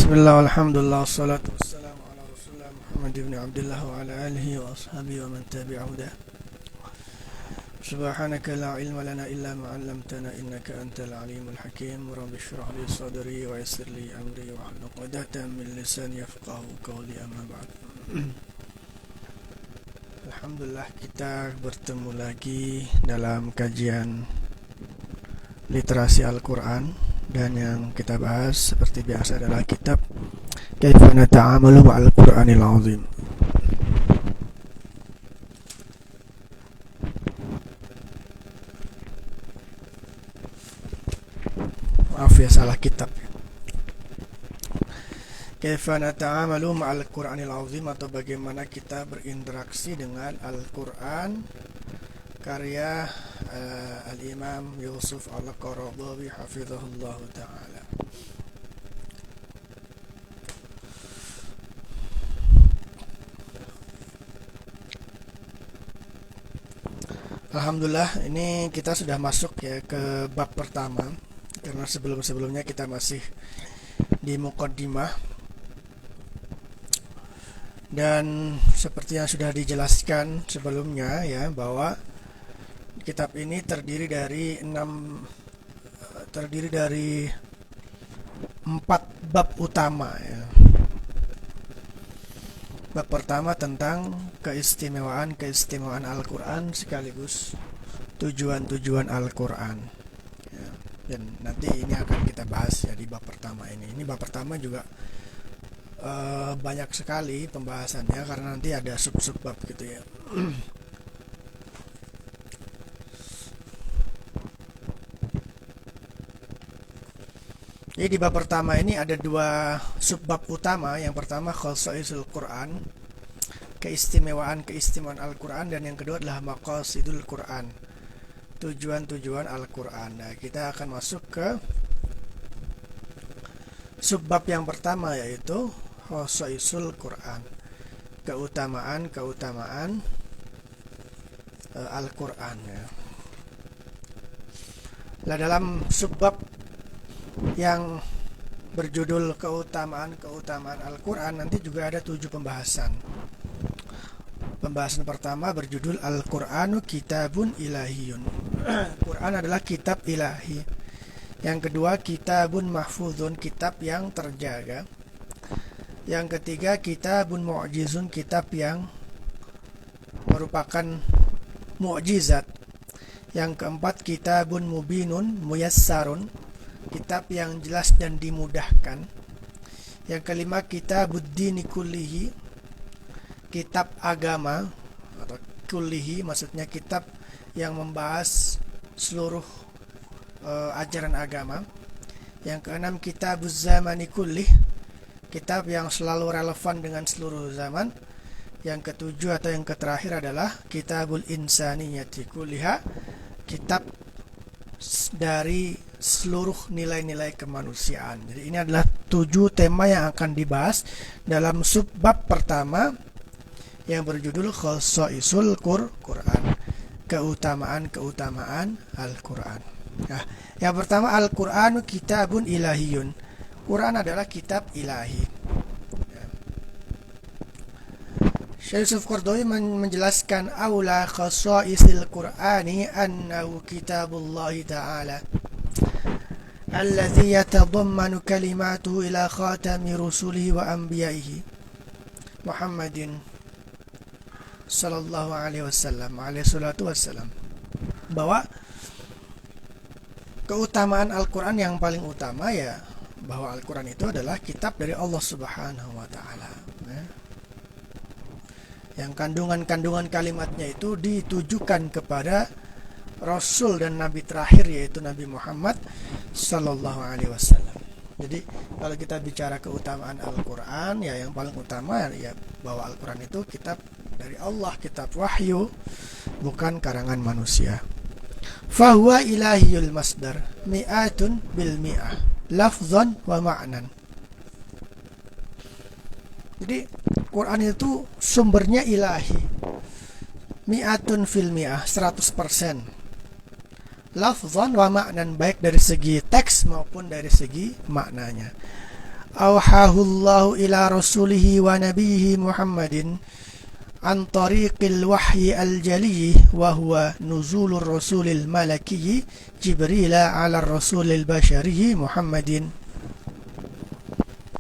Bismillah, alhamdulillah, wassalatu wassalamu ala rasulullah Muhammad ibn Abdullah wa ala alihi wa ashabihi wa man tabi'ahu dah. Subhanaka la ilma lana illa ma 'allamtana innaka antal alimul hakim. Rabbi shrah li sadri wa yassir li amri wa hlul 'uqdatam min lisani yafqahu qawli, amma ba'd. Alhamdulillah, kita bertemu lagi dalam kajian literasi Al-Quran. Dan yang kita bahas seperti biasa adalah kitab Kaifa Nata'amalu Ma'al Qur'anil Azim. Maaf ya, salah kitab. Kaifa Nata'amalu Ma'al Qur'anil Azim, atau bagaimana kita berinteraksi dengan Al-Quran, karya Al-Imam Yusuf Al-Qaradawi hafizahullah ta'ala. Alhamdulillah, ini kita sudah masuk ya ke bab pertama, karena sebelumnya kita masih di muqaddimah. Dan seperti yang sudah dijelaskan sebelumnya ya, bahwa kitab ini terdiri dari 4 bab utama ya. Bab pertama tentang keistimewaan Al-Quran sekaligus tujuan Al-Quran ya. Dan nanti ini akan kita bahas ya di bab pertama ini. Ini bab pertama juga banyak sekali pembahasannya, karena nanti ada sub-sub bab gitu ya. Jadi di bab pertama ini ada 2 subbab utama. Yang pertama khasaisul Quran, keistimewaan Al-Quran, dan yang kedua adalah maqasidul Quran, tujuan Al-Quran. Nah, kita akan masuk ke subbab yang pertama, yaitu khasaisul Quran, keutamaan Al-Quran ya. Nah, dalam subbab yang berjudul keutamaan Al-Quran nanti juga ada 7 pembahasan. Pembahasan pertama berjudul Al-Quranu Kitabun Ilahiyun. Quran adalah kitab ilahi. Yang kedua, Kitabun Mahfuzun, kitab yang terjaga. Yang ketiga, Kitabun Mu'jizun, kitab yang merupakan mukjizat. Yang keempat, Kitabun Mubinun Muyassarun, kitab yang jelas dan dimudahkan. Yang kelima, Kitabuddini Kullihi, kitab agama, atau kullihi maksudnya kitab yang membahas seluruh ajaran agama. Yang keenam, Kitabuz Zamani Kullih, kitab yang selalu relevan dengan seluruh zaman. Yang ketujuh atau yang terakhir adalah Kitabul Insaniyati Kulliha, kitab dari seluruh nilai-nilai kemanusiaan. Jadi ini adalah 7 tema yang akan dibahas dalam subbab pertama yang berjudul Khasaisul Quran, keutamaan Al-Quran. Nah, yang pertama, Al-Quranu Kitabun Ilahiyun. Quran adalah kitab ilahi. Syekh Yusuf Qaradawi menjelaskan aula khasaisil Qur'ani annahu kitabullahi ta'ala alladhi yatadammanu kalimatuhu ila khatami rusulihi wa anbiya'ihi Muhammadin sallallahu alaihi wasallam alaihi salatu wassalam, bahwa keutamaan Al-Quran yang paling utama ya, bahwa Al-Quran itu adalah kitab dari Allah Subhanahu wa ta'ala ya. Yang kandungan kalimatnya itu ditujukan kepada Rasul dan Nabi terakhir, yaitu Nabi Muhammad Sallallahu Alaihi Wasallam. Jadi kalau kita bicara keutamaan Al-Quran ya, yang paling utama ya bahwa Al-Quran itu kitab dari Allah, kitab wahyu, bukan karangan manusia. Fahuwa ilahiyul masdar mi'atun bil mi'ah lafzan wa ma'nan. Jadi Quran itu sumbernya ilahi, mi'atun fil mi'ah, 100%, lafzan wa ma'nan, baik dari segi teks maupun dari segi maknanya. awhahullahu ila rasulihi wa nabiyhi Muhammadin an tariqil wahyi al-jali wa huwa nuzulur rasulil malaki Jibril ala rasulil bashari Muhammadin.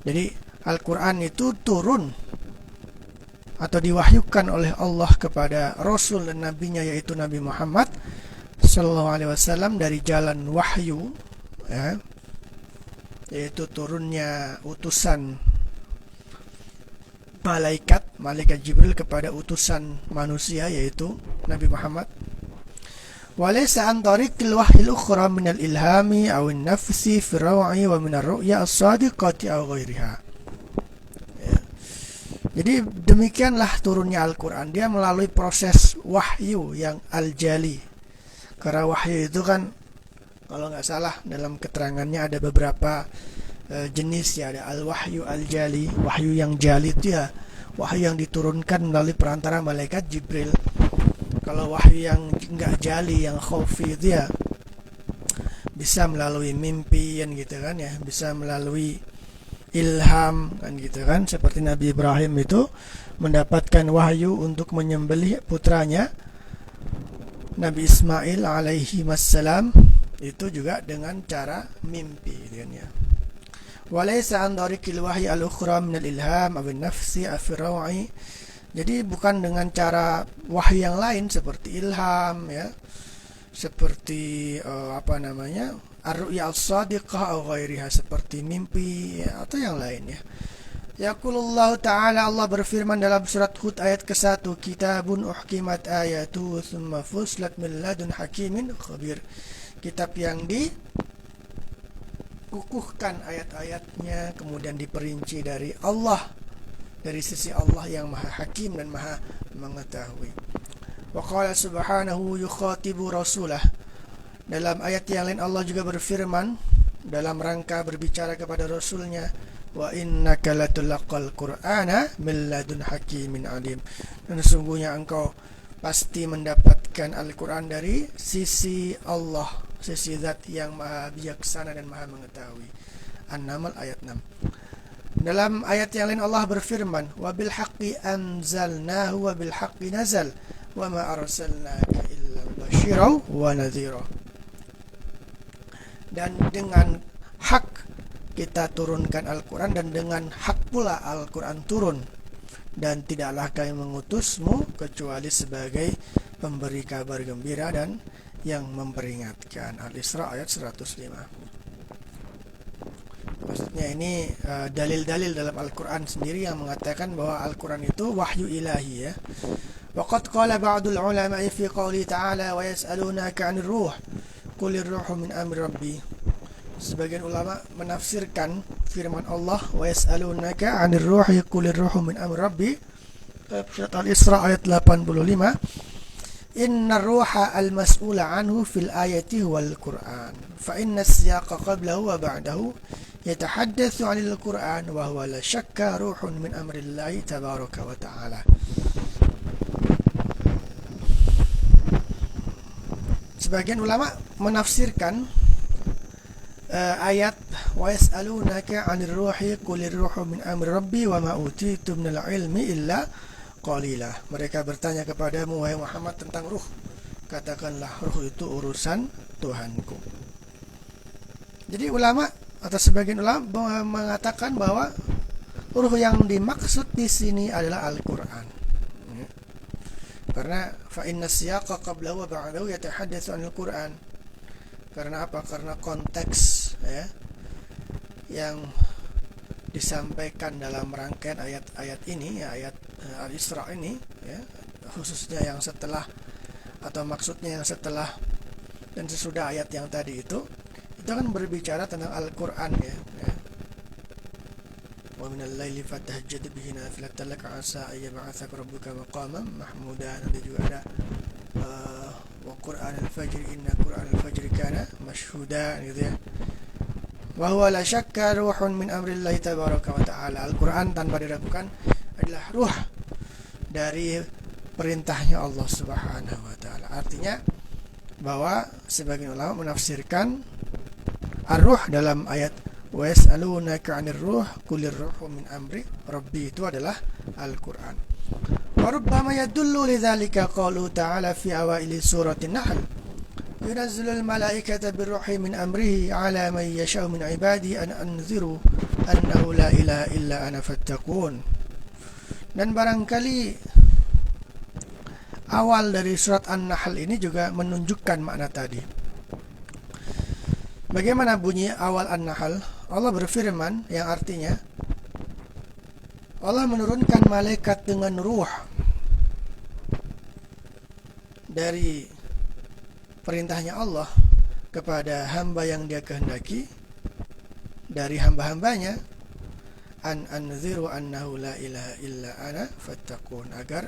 Jadi Al-Quran itu turun atau diwahyukan oleh Allah kepada Rasul dan Nabinya, yaitu Nabi Muhammad Sallallahu Alaihi Wasallam dari jalan wahyu, ya, yaitu turunnya utusan malaikat Jibril kepada utusan manusia, yaitu Nabi Muhammad. Walaysa an tariqil wahyil ukhra min al-ilhami aw an-nafsi fi rawi wa min ar-ru'ya as-sadiqati aw ghairiha. Ya. Jadi demikianlah turunnya Al-Quran. Dia melalui proses wahyu yang al-jali. Karena wahyu itu kan, kalau nggak salah dalam keterangannya ada beberapa jenis, ya. Ada al-wahyu al-jali. Wahyu yang jali itu ya wahyu yang diturunkan melalui perantara malaikat Jibril. Kalau wahyu yang nggak jali, yang khafi itu ya bisa melalui mimpi kan, gitu kan, ya, bisa melalui ilham kan, gitu kan. Seperti Nabi Ibrahim itu mendapatkan wahyu untuk menyembelih putranya Nabi Ismail alaihi wassalam, itu juga dengan cara mimpi, gitu kan, ya. Walaysa an tariqil wahyi al-ukhra min al-ilham aw an-nafsi aw ar-rawi. Jadi bukan dengan cara wahyu yang lain seperti ilham, ya, seperti ar-ru'ya as-sadiqah atau ghairiha, seperti mimpi, ya, atau yang lain, ya. Yaqulullahu ta'ala, Allah berfirman dalam surat Hud ayat ke-1, kitabun uhkimat ayatu thumma fuslat min ladun hakimin khabir. Kitab yang dikukuhkan ayat-ayatnya, kemudian diperinci dari Allah, dari sisi Allah yang maha hakim dan maha mengetahui. Wa qala subhanahu yukhatibu rasulah. Dalam ayat yang lain Allah juga berfirman dalam rangka berbicara kepada Rasulnya, wa innaka latulaqal qur'ana min ladun hakimin alim. Dan sesungguhnya engkau pasti mendapatkan Al-Quran dari sisi Allah, sisi zat yang maha bijaksana dan maha mengetahui. An-Naml ayat 6. Dalam ayat yang lain Allah berfirman, wa bil haqqi anzalnahu wa bil haqqi nazal wa ma arsalnaka illa basyiran wa nadhira. Dan dengan hak kita turunkan Al-Quran, dan dengan hak pula Al-Quran turun, dan tidaklah kami mengutusmu kecuali sebagai pemberi kabar gembira dan yang memperingatkan. Al-Isra ayat 105. Maksudnya ini dalil-dalil dalam Al-Quran sendiri yang mengatakan bahwa Al-Quran itu wahyu ilahi, ya. Waqad qala ba'dul ulama'i fi qouli ta'ala wa yas'alunaka 'anir ruh qulir ruhu min amri rabbi. Sebagian ulama menafsirkan firman Allah wa yas'alunaka 'anir ruhi qulir ruhu min amri rabbi, surat Al-Isra ayat 85. Inna ruha al-mas'ula anhu fil ayati huwal Qur'an fa inna as-siyaqa qablahu wa ba'dahu yatahaddatsu 'anil Qur'an wa huwa la syakka ruhun min amrillahi tabaraka wa ta'ala. Sebagian ulama menafsirkan ayat wa yas'alunaka 'anir ruhi qulir ruhu min amri rabbi wa ma utitu minal ilmi illa qalila. Mereka bertanya kepadamu wahai Muhammad tentang ruh, katakanlah ruh itu urusan Tuhanku. Jadi ulama atau sebagian ulama mengatakan bahwa ruh yang dimaksud di sini adalah Al-Quran. Karena fa inna siyaqa qablahu wa ba'dahu yatahaddatsu 'anil Qur'an. Karena apa? Karena konteks, ya, yang disampaikan dalam rangkaian ayat-ayat ini, ya, ayat Al-Isra ini, ya, khususnya yang setelah atau maksudnya yang setelah dan sesudah ayat yang tadi itu kan berbicara tentang Al-Quran, ya. Wa minal laili fatahajjad bihi nafilatan laka asa ay yab'atsaka rabbuka maqaman mahmuda. Nanti juga ada wa Qur'anal fajr inna Qur'anal fajr kana mashhuda, gitu, ya. Wa huwa la syakka ruhun min amrillahi tabaraka wa ta'ala. Al-Quran tanpa diragukan adalah ruh dari perintahnya Allah Subhanahu wa ta'ala. Artinya bahwa sebagian ulama menafsirkan ar-ruh dalam ayat wa yas'alunaka 'anir ruh qulir ruhu min amri rabbi, itu adalah Al-Qur'an. Wa rubbama yadullu lidzalika qaulu ta'ala fi awaili suratin Nahl, yunazzilul malaikata birruhi min amrihi 'ala man yasha'u min 'ibadihi an anziru annahu la ilaha illa ana fattaqun. Dan barangkali awal dari surat An-Nahl ini juga menunjukkan makna tadi. Bagaimana bunyi awal An-Nahl? Allah berfirman yang artinya Allah menurunkan malaikat dengan ruh dari perintahnya Allah kepada hamba yang dia kehendaki dari hamba-hambanya, an anziru annahu la ilaha illa ana fattaqun, agar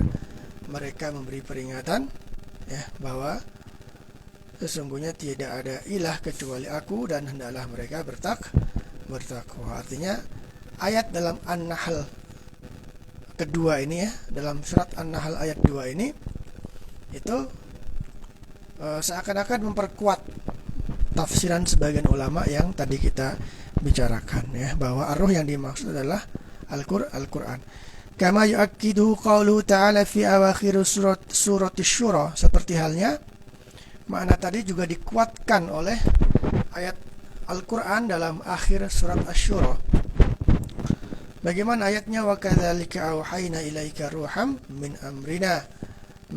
mereka memberi peringatan ya bahwa sesungguhnya tidak ada ilah kecuali aku dan hendaklah mereka bertakwa. Artinya ayat dalam An-Nahl kedua ini ya, dalam surat An-Nahl ayat 2 ini itu seakan-akan memperkuat tafsiran sebagian ulama yang tadi kita bicarakan ya, bahwa ar-ruh yang dimaksud adalah Al-Qur'an. Kama yu'akkidu qaulu ta'ala fi awakhir surat Asy-Syura, seperti halnya makna tadi juga dikuatkan oleh ayat Al-Qur'an dalam akhir surat Asy-Syura. Bagaimana ayatnya? Wa kadzalika auhayna ilaika ruham min amrina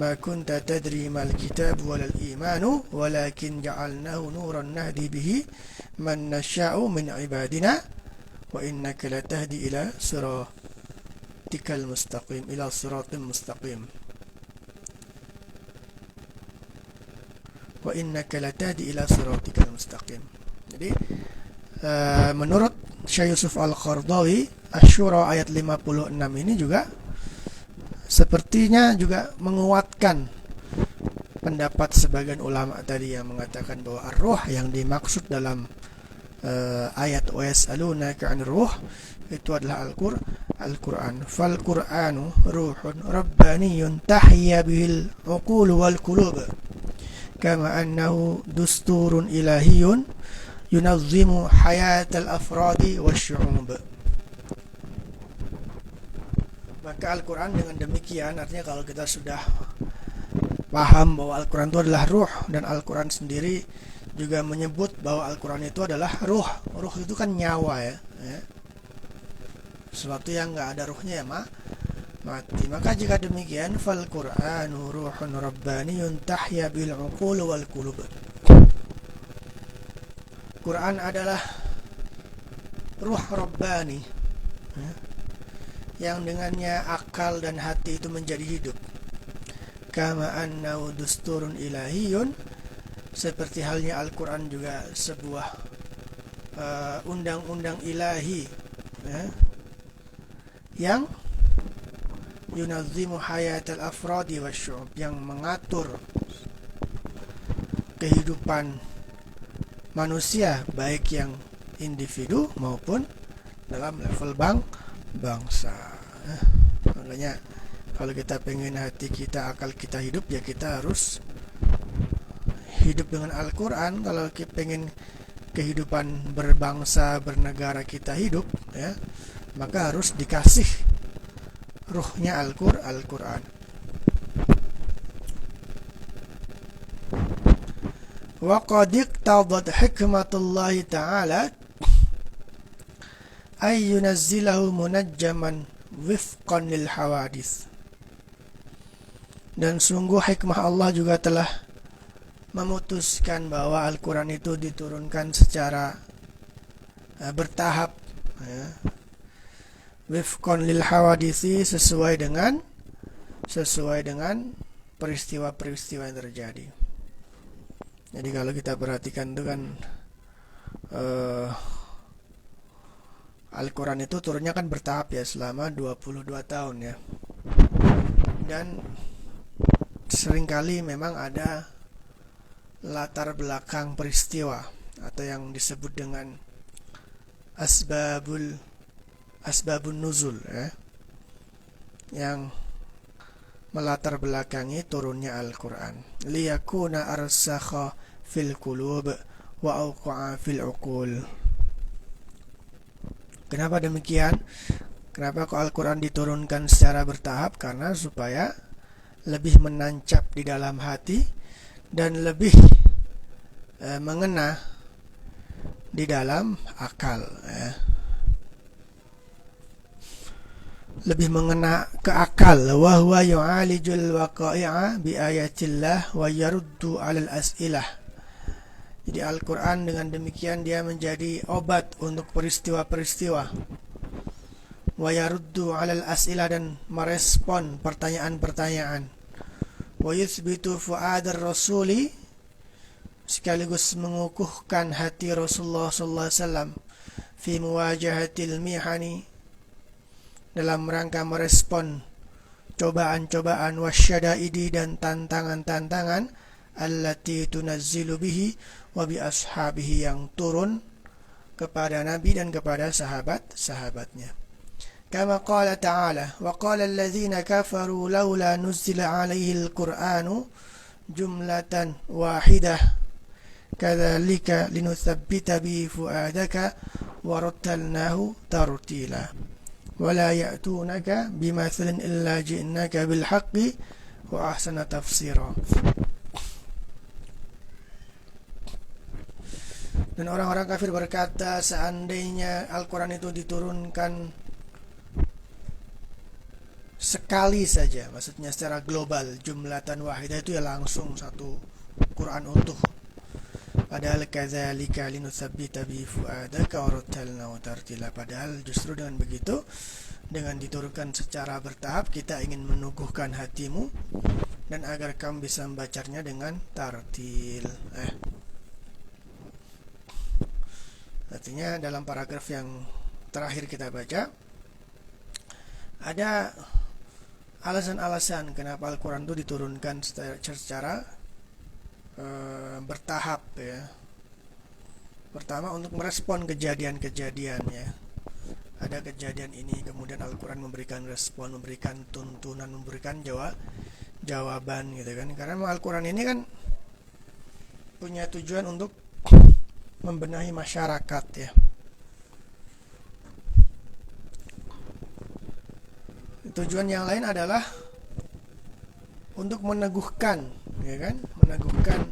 ma kunta tadri mal kitab walal imanu walakin ja'alnahu nuran nahdi bihi man nasha'u min ibadina wa innaka latahdi ila siratikal mustaqim, ila siratim mustaqim, wa innaka latahdi ila siratikal mustaqim. Jadi menurut Syekh Yusuf Al-Qaradawi, Asy-Syura ayat 56 ini juga sepertinya juga menguatkan pendapat sebagian ulama tadi yang mengatakan bahwa ar-ruh yang dimaksud dalam ayat wa yas'alunaka 'anir ruh itu adalah Al-Qur'an. Fal Qur'anu ruhun rabbaniyun tahya bihil uqul wal qulub kama annahu dusturun ilahiyun yunazzimu hayatal afradi wasyu'ub. Maka Al-Quran dengan demikian, artinya kalau kita sudah paham bahwa Al-Quran itu adalah ruh, dan Al-Quran sendiri juga menyebut bahwa Al-Quran itu adalah ruh. Ruh itu kan nyawa ya. Sesuatu yang nggak ada ruhnya ya mati. Maka jika demikian, fal Qur'anu ruhun rabbaniyun tahya bil uqul wal qulub. Quran adalah ruh rabbani yang dengannya akal dan hati itu menjadi hidup. Kama annahu dusturun ilahiyun, seperti halnya Al-Quran juga sebuah undang-undang ilahi ya, yang yunazzimu hayatal afradi wasyu'ub, yang mengatur kehidupan manusia baik yang individu maupun dalam level bangsa. Makanya kalau kita pengen hati kita, akal kita hidup, ya kita harus hidup dengan Al-Quran. Kalau kita pengen kehidupan berbangsa, bernegara kita hidup ya, maka harus dikasih ruhnya Al-Quran. Wa qad iqtadat hikmatullahi ta'ala ay yunazzilahu munajjaman wifqan lil hawadis. Dan sungguh hikmah Allah juga telah memutuskan bahwa Al-Quran itu diturunkan secara bertahap ya. Wifqan lil hawadisi, sesuai dengan peristiwa-peristiwa yang terjadi. Jadi kalau kita perhatikan itu kan Al-Quran itu turunnya kan bertahap ya, selama 22 tahun ya. Dan seringkali memang ada latar belakang peristiwa atau yang disebut dengan asbabun nuzul ya, yang melatar belakangi turunnya Al-Quran. Liyakuna arsakha fil qulub wa awqa'a fil uqul. Kenapa demikian? Kenapa kok Al-Quran diturunkan secara bertahap? Karena supaya lebih menancap di dalam hati dan lebih mengena di dalam akal, lebih mengena ke akal. Wa huwa yu'alijul waqa'i'a bi ayatillah wa yaruddu 'alal as'ilah. Jadi Al-Quran dengan demikian dia menjadi obat untuk peristiwa-peristiwa. Wa yaruddu 'alal as'ilah, dan merespon pertanyaan-pertanyaan. Wa yuthbitu fu'adar rasuli, sekaligus mengukuhkan hati Rasulullah sallallahu alaihi wasallam fi muwajahatil mihani, dalam rangka merespon cobaan-cobaan, wasyadaidi, dan tantangan-tantangan, allati tunazzilu bihi wa bi ashabihi, yang turun kepada Nabi dan kepada sahabat-sahabatnya. Kama qala ta'ala, wa qala alladhina kafaru laula nuzzila alaihi al-Qur'anu jumlatan wahidah kadzalika linutsabbita bi fuadaka wa rattalnahu tartila wala ya'tunaka bimathalin illa ji'naka bil haqqi wa ahsana tafsira. Dan orang-orang kafir berkata, seandainya Al-Quran itu diturunkan sekali saja, maksudnya secara global, jumlatan wahidah, itu ya langsung satu Quran utuh. Padahal kadzalika linutsabbita bi fuadaka wa rattalnahu tartila, padahal justru dengan begitu, dengan diturunkan secara bertahap, kita ingin meneguhkan hatimu dan agar kamu bisa membacanya dengan tartil. Artinya dalam paragraf yang terakhir kita baca, ada alasan-alasan kenapa Al-Quran itu diturunkan secara bertahap, ya. Pertama, untuk merespon kejadian-kejadian, ya. Ada kejadian ini, kemudian Al-Quran memberikan respon, memberikan tuntunan, memberikan jawaban, gitu kan. Karena Al-Quran ini kan punya tujuan untuk membenahi masyarakat, ya. Tujuan yang lain adalah untuk meneguhkan, ya kan, meneguhkan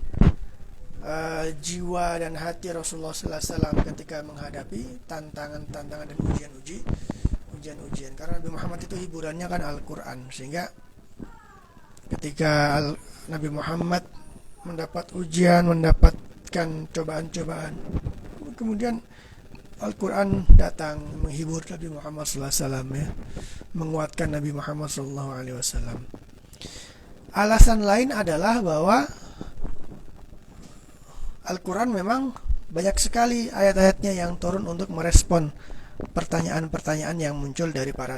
jiwa dan hati Rasulullah sallallahu alaihi wasallam ketika menghadapi tantangan-tantangan dan ujian-ujian. Karena Nabi Muhammad itu hiburannya kan Al-Quran, sehingga ketika Nabi Muhammad mendapat ujian, mendapatkan cobaan-cobaan, kemudian Al-Quran datang menghibur Nabi Muhammad sallallahu alaihi wasallam, ya, menguatkan Nabi Muhammad sallallahu alaihi wasallam. Alasan lain adalah bahwa Al-Quran memang banyak sekali ayat-ayatnya yang turun untuk merespon pertanyaan-pertanyaan yang muncul dari para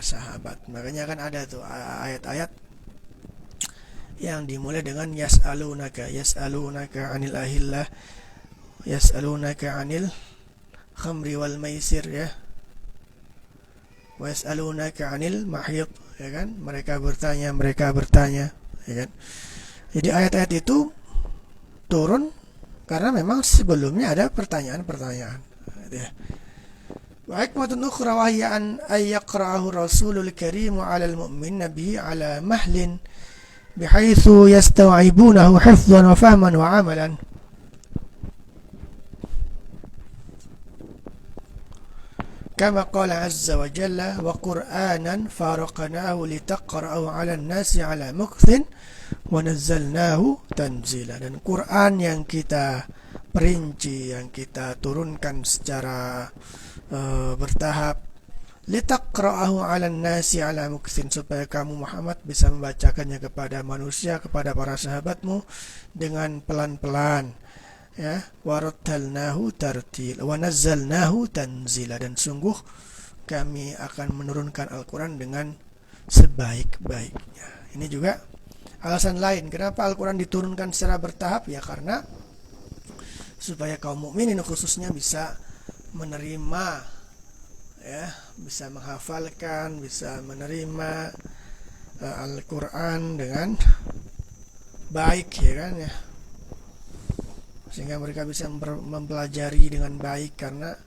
sahabat. Makanya kan ada tuh ayat-ayat yang dimulai dengan yas'alunaka 'anil ahillah, yas'alunaka 'anil khamri wal maisir, ya, wa yas'alunaka 'anil mahid, ya kan, mereka bertanya, ya kan. Jadi ayat-ayat itu turun karena memang sebelumnya ada pertanyaan-pertanyaan, ya. Wa hikmatun ukhra wa hiya an yaqra'ahu rasulul karim 'ala al-mu'min nabi 'ala mahlin bihaitsu yastawibunahu hifdhan wa fahman wa 'amalan. Kama qala azza wa jalla, wa qur'anan faraqnahu litaqra'ahu 'ala an-nasi 'ala mukthin wa nazzalnahu tanzila. Dan Quran yang kita perinci, yang kita turunkan secara bertahap, litaqra'ahu 'ala an-nasi 'ala mukthin, supaya kamu Muhammad bisa membacakannya kepada manusia, kepada para sahabatmu dengan pelan-pelan, ya. Warattalnahu tartil wa nazzalnahu tanzila, dan sungguh kami akan menurunkan Al-Quran dengan sebaik-baiknya. Ini juga alasan lain kenapa Al-Quran diturunkan secara bertahap, ya karena supaya kaum mukminin khususnya bisa menerima, ya, bisa menghafalkan, bisa menerima Al-Quran dengan baik, ya kan, ya, sehingga mereka bisa mempelajari dengan baik. Karena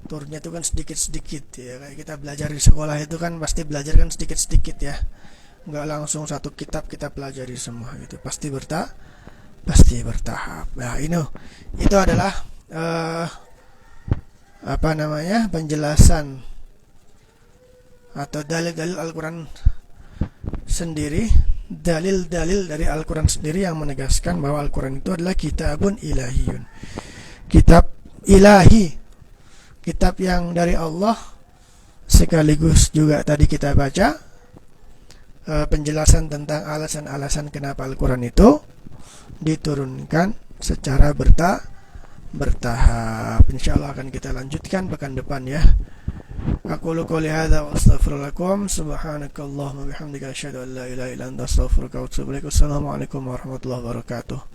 turunnya itu kan sedikit-sedikit ya, kayak kita belajar di sekolah itu kan pasti belajar kan sedikit-sedikit ya, nggak langsung satu kitab kita pelajari semua gitu, pasti bertahap. Nah itu adalah penjelasan atau dalil-dalil Al-Quran sendiri, dalil-dalil dari Al-Quran sendiri yang menegaskan bahwa Al-Quran itu adalah kitabun ilahiyun, kitab ilahi, kitab yang dari Allah. Sekaligus juga tadi kita baca penjelasan tentang alasan-alasan kenapa Al-Quran itu diturunkan secara bertahap. Insyaallah akan kita lanjutkan pekan depan ya. Aqulu qouli hadza wa astaghfirullakum subhanakallahumma wa bihamdika asyhadu an la ilaha illa anta astaghfiruka wa atubu ilaik. Wassalamualaikum warahmatullahi wabarakatuh.